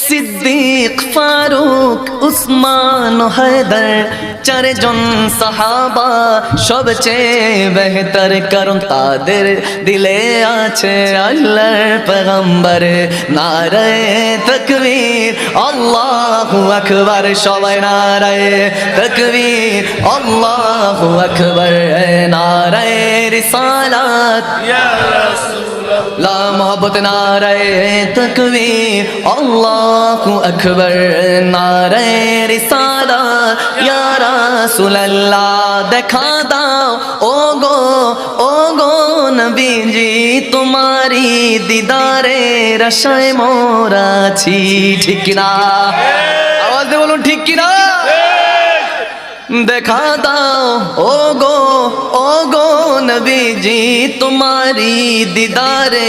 সিদ্দিক ফারুক উসমান ও হায়দার চারজন সাহাবা সবচেয়ে বেহতর, কারণ তাদের দিলে আছে আল্লাহর পয়গম্বর। নারায়ে তাকবীর আল্লাহু আকবার, সবাই নারায়ে তাকবীর আল্লাহু আকবার। নারায়ে রিসালাত ইয়া লা মোহব্বত, নারায়ে তাকবীর আল্লাহু আকবার। নারায়ে রিসালাত ইয়া রাসূলুল্লাহ, দেখা দাও ও গো নবীজি, তোমারি দিদারে আশায় মোরা আছি। ঠিক কি না? আওয়াজ দিয়ে বলুন ঠিক কি না? দেখা দাও ও গো নবীজি, তোমারি দিদারে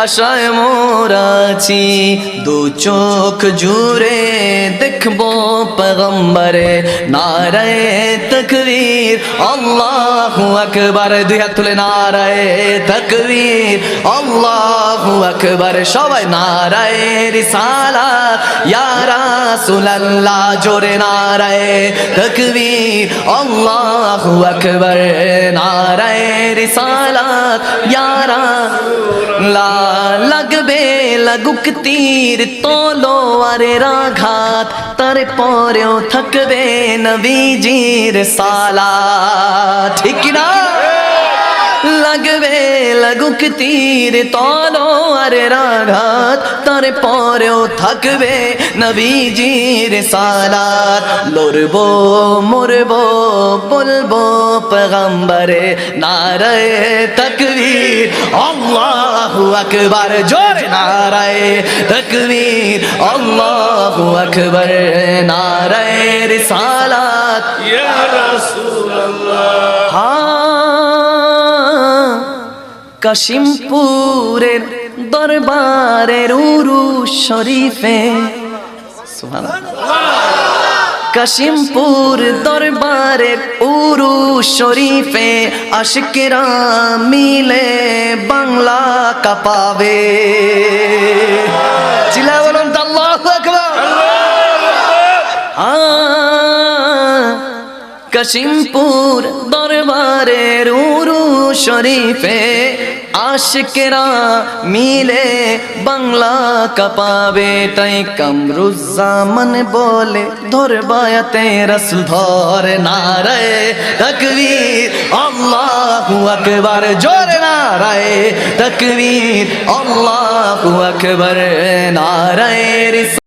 আশায় মোরা আছি। দু চোখ জুড়ে দেখবো পয়গম্বরে। নারায়ে তাকবীর আল্লাহু আকবার, দুই হাত তুলে নারায়ে তাকবীর আল্লাহু আকবার। সবাই নারায়ে রিসালাত ইয়া রাসূলুল্লাহ, জোরে নারায়ে তাকবীর আল্লাহু আকবার। নারায়ে রিসালাত ইয়া রাসূলুল্লাহ, লাগবে লাগুক তীর তলোয়ারের আঘাত, তারপরেও থাকবে নবীজির সালাত। ঠিক না? লাগবে লাগুক তীর তলোয়ারের আঘাত, তারপরেও থাকবে নবীজির সালাত। লড়বো মরবো বলবো পয়গম্বরে। নারায়ে তাকবীর আল্লাহু আকবার, জোরে নারায়ে তাকবীর আল্লাহু আকবার। নারায়ে রিসালাত ইয়া রাসূলুল্লাহ। কাশিমপুরের দরবারের উরুস শরীফে, কাশিমপুর দরবারের উরুস শরীফে আশিকেরা মিলে বাংলা কাঁপাবে। চিল্লা বলুন তো আল্লাহু আকবার। কাশিমপুর দরবারের উরুস শরীফে আশিকেরা মিলে বাংলা কাঁপাবে। তাই কামরুজ্জামান বলে ধরবায়াতে রাসূল ধর। নারায়ে তাকবীর আল্লাহু আকবার, জোরে নারায়ে তাকবীর আল্লাহু আকবার। নারায়ে